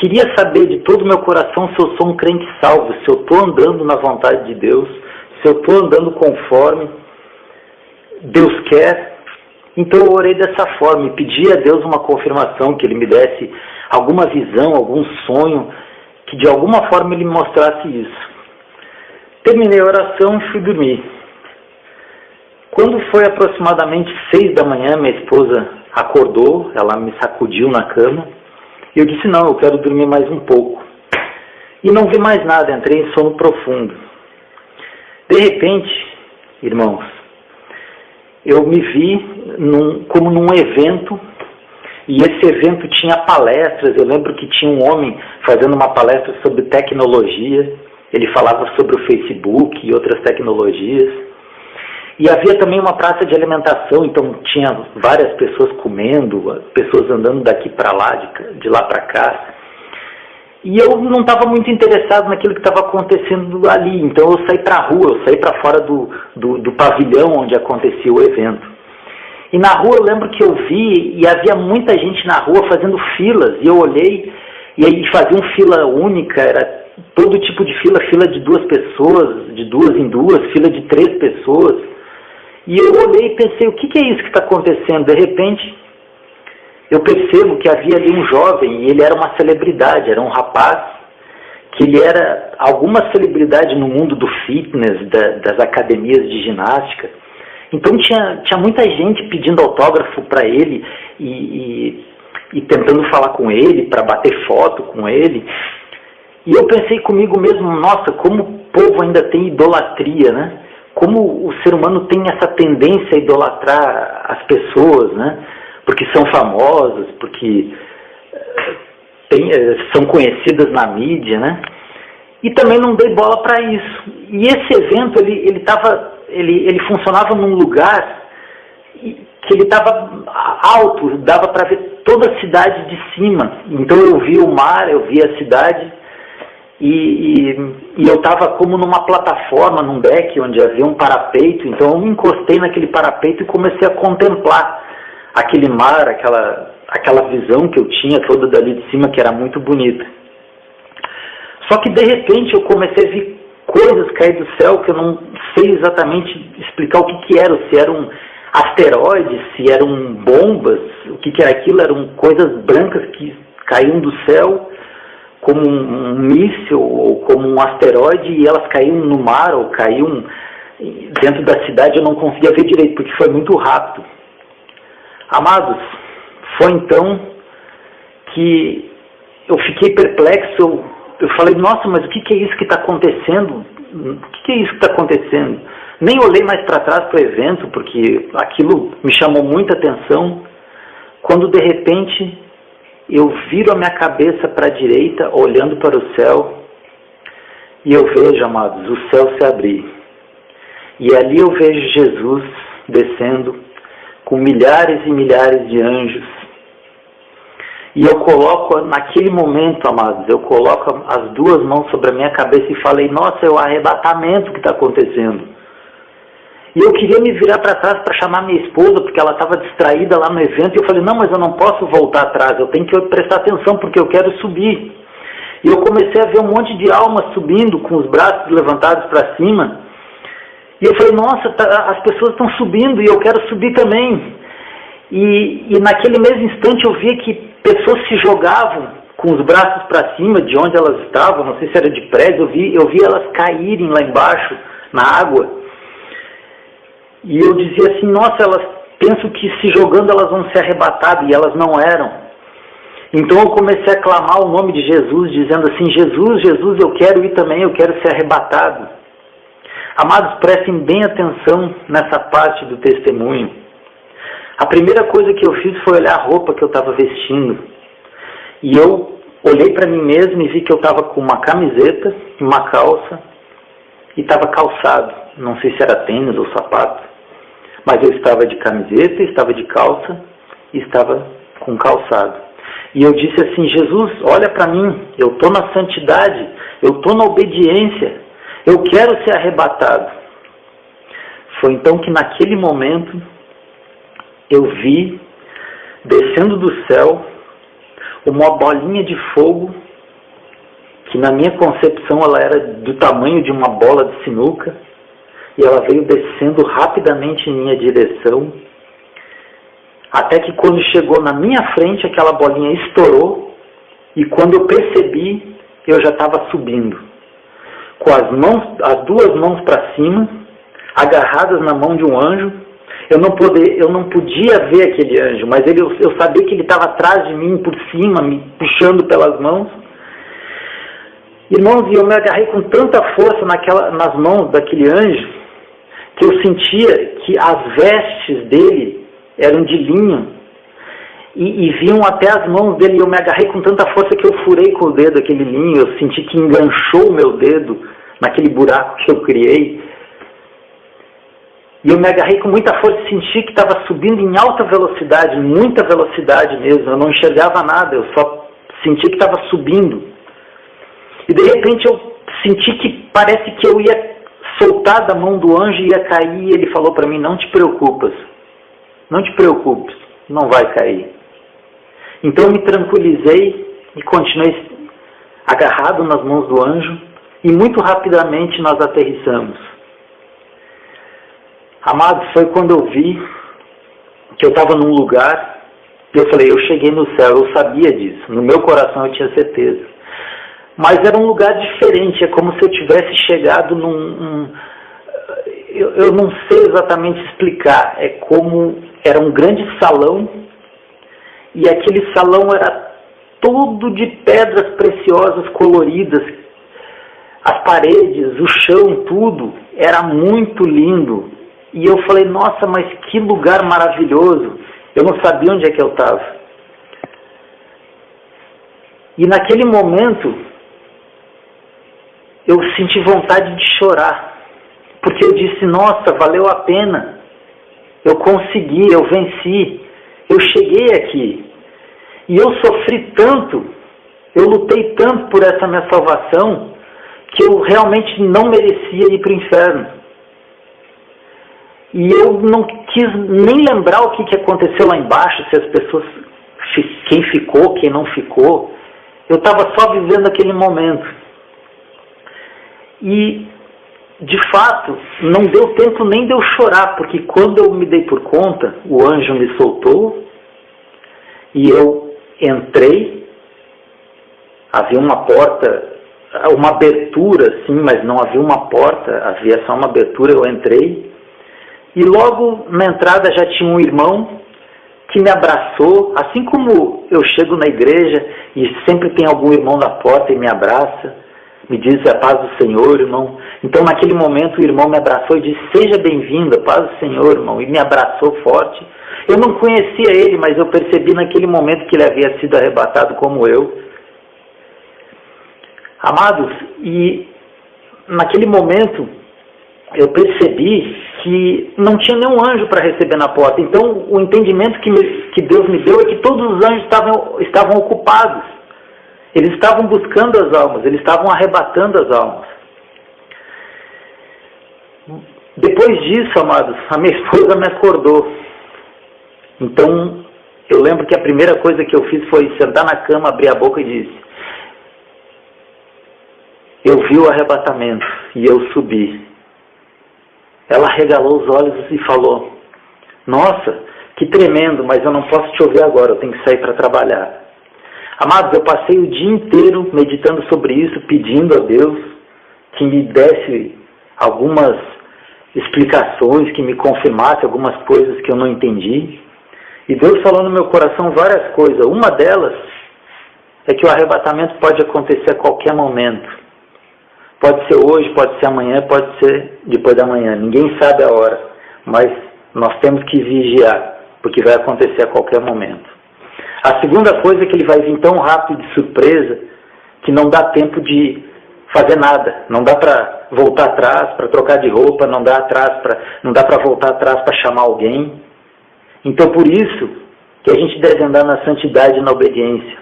queria saber de todo o meu coração se eu sou um crente salvo, se eu estou andando na vontade de Deus, se eu estou andando conforme Deus quer. Então eu orei dessa forma e pedi a Deus uma confirmação, que Ele me desse alguma visão, algum sonho, que de alguma forma Ele me mostrasse isso. Terminei a oração e fui dormir. Quando foi aproximadamente 6 da manhã, minha esposa acordou, ela me sacudiu na cama, e eu disse, não, eu quero dormir mais um pouco. E não vi mais nada, entrei em sono profundo. De repente, irmãos, eu me vi como num evento, e esse evento tinha palestras. Eu lembro que tinha um homem fazendo uma palestra sobre tecnologia, ele falava sobre o Facebook e outras tecnologias. E havia também uma praça de alimentação, então tinha várias pessoas comendo, pessoas andando daqui para lá, de lá para cá. E eu não estava muito interessado naquilo que estava acontecendo ali, então eu saí para a rua, eu saí para fora do pavilhão onde acontecia o evento. E na rua eu lembro que eu vi, e havia muita gente na rua fazendo filas, e eu olhei, e aí faziam fila única, era todo tipo de fila, fila de 2 pessoas, de 2 em 2, fila de 3 pessoas. E eu olhei e pensei, o que é isso que está acontecendo? De repente, eu percebo que havia ali um jovem, e ele era uma celebridade, era um rapaz, que ele era alguma celebridade no mundo do fitness, das academias de ginástica. Então tinha muita gente pedindo autógrafo para ele e tentando falar com ele, para bater foto com ele. E eu pensei comigo mesmo, nossa, como o povo ainda tem idolatria, né? Como o ser humano tem essa tendência a idolatrar as pessoas, né? Porque são famosas, porque são conhecidas na mídia, né? E também não dei bola para isso. E esse evento, ele funcionava num lugar que ele estava alto, dava para ver toda a cidade de cima. Então eu vi o mar, eu vi a cidade, e eu estava como numa plataforma, num deck, onde havia um parapeito. Então eu me encostei naquele parapeito e comecei a contemplar aquele mar, aquela visão que eu tinha toda dali de cima, que era muito bonita. Só que de repente eu comecei a ver coisas cair do céu que eu não sei exatamente explicar o que eram, se eram asteroides, se eram bombas, o que era aquilo. Eram coisas brancas que caíam do céu como um míssil ou como um asteroide, e elas caíam no mar ou caíam dentro da cidade. Eu não conseguia ver direito porque foi muito rápido. Amados, foi então que eu fiquei perplexo. Eu falei, nossa, mas o que é isso que está acontecendo? O que é isso que está acontecendo? Nem olhei mais para trás para o evento, porque aquilo me chamou muita atenção, quando de repente eu viro a minha cabeça para a direita, olhando para o céu, e eu vejo, amados, o céu se abrir. E ali eu vejo Jesus descendo com milhares e milhares de anjos. E eu coloco, naquele momento, amados, eu coloco as 2 mãos sobre a minha cabeça e falei, nossa, é o arrebatamento que está acontecendo. E eu queria me virar para trás para chamar minha esposa, porque ela estava distraída lá no evento, e eu falei, não, mas eu não posso voltar atrás, eu tenho que prestar atenção, porque eu quero subir. E eu comecei a ver um monte de almas subindo, com os braços levantados para cima, e eu falei, nossa, as pessoas estão subindo, e eu quero subir também. E naquele mesmo instante eu via que pessoas se jogavam com os braços para cima de onde elas estavam, não sei se era de prédio, eu vi elas caírem lá embaixo, na água. E eu dizia assim, nossa, elas pensam que se jogando elas vão ser arrebatadas, e elas não eram. Então eu comecei a clamar o nome de Jesus, dizendo assim, Jesus, Jesus, eu quero ir também, eu quero ser arrebatado. Amados, prestem bem atenção nessa parte do testemunho. A primeira coisa que eu fiz foi olhar a roupa que eu estava vestindo. E eu olhei para mim mesmo e vi que eu estava com uma camiseta, uma calça, e estava calçado. Não sei se era tênis ou sapato, mas eu estava de camiseta, estava de calça e estava com calçado. E eu disse assim, Jesus, olha para mim, eu estou na santidade, eu estou na obediência, eu quero ser arrebatado. Foi então que naquele momento eu vi, descendo do céu, uma bolinha de fogo que na minha concepção ela era do tamanho de uma bola de sinuca, e ela veio descendo rapidamente em minha direção, até que quando chegou na minha frente, aquela bolinha estourou, e quando eu percebi, eu já estava subindo, com as duas mãos para cima, agarradas na mão de um anjo. Eu não podia ver aquele anjo, mas eu sabia que ele estava atrás de mim, por cima, me puxando pelas mãos. Irmãos, e eu me agarrei com tanta força nas mãos daquele anjo, que eu sentia que as vestes dele eram de linho, e viam até as mãos dele, e eu me agarrei com tanta força que eu furei com o dedo aquele linho, eu senti que enganchou o meu dedo naquele buraco que eu criei, e eu me agarrei com muita força e senti que estava subindo em alta velocidade, muita velocidade mesmo, eu não enxergava nada, eu só senti que estava subindo. E de repente eu senti que parece que eu ia soltar da mão do anjo e ia cair, e ele falou para mim, não te preocupes, não vai cair. Então eu me tranquilizei e continuei agarrado nas mãos do anjo, e muito rapidamente nós aterrissamos. Amados, foi quando eu vi que eu estava num lugar, e eu falei, eu cheguei no céu, eu sabia disso, no meu coração eu tinha certeza. Mas era um lugar diferente, é como se eu tivesse chegado eu não sei exatamente explicar, era um grande salão, e aquele salão era todo de pedras preciosas coloridas, as paredes, o chão, tudo, era muito lindo. E eu falei, nossa, mas que lugar maravilhoso. Eu não sabia onde é que eu estava. E naquele momento, eu senti vontade de chorar. Porque eu disse, nossa, valeu a pena. Eu consegui, eu venci. Eu cheguei aqui. E eu sofri tanto, eu lutei tanto por essa minha salvação, que eu realmente não merecia ir para o inferno. E eu não quis nem lembrar o que aconteceu lá embaixo, se as pessoas, quem ficou, quem não ficou. Eu estava só vivendo aquele momento. E, de fato, não deu tempo nem de eu chorar, porque quando eu me dei por conta, o anjo me soltou, e eu entrei, havia uma porta, uma abertura, sim, mas não havia uma porta, havia só uma abertura, eu entrei. E logo na entrada já tinha um irmão que me abraçou, assim como eu chego na igreja e sempre tem algum irmão na porta e me abraça, me diz a paz do Senhor, irmão. Então naquele momento o irmão me abraçou e disse, seja bem-vindo, a paz do Senhor, irmão, e me abraçou forte. Eu não conhecia ele, mas eu percebi naquele momento que ele havia sido arrebatado como eu. Amados, e naquele momento eu percebi que não tinha nenhum anjo para receber na porta. Então, o entendimento que Deus me deu é que todos os anjos estavam ocupados. Eles estavam buscando as almas, eles estavam arrebatando as almas. Depois disso, amados, a minha esposa me acordou. Então, eu lembro que a primeira coisa que eu fiz foi sentar na cama, abrir a boca e disse, eu vi o arrebatamento e eu subi. Ela arregalou os olhos e falou, nossa, que tremendo, mas eu não posso te ouvir agora, eu tenho que sair para trabalhar. Amados, eu passei o dia inteiro meditando sobre isso, pedindo a Deus que me desse algumas explicações, que me confirmasse algumas coisas que eu não entendi. E Deus falou no meu coração várias coisas. Uma delas é que o arrebatamento pode acontecer a qualquer momento. Pode ser hoje, pode ser amanhã, pode ser depois da manhã. Ninguém sabe a hora, mas nós temos que vigiar, porque vai acontecer a qualquer momento. A segunda coisa é que ele vai vir tão rápido de surpresa que não dá tempo de fazer nada. Não dá para voltar atrás, para trocar de roupa, não dá para voltar atrás para chamar alguém. Então por isso que a gente deve andar na santidade e na obediência.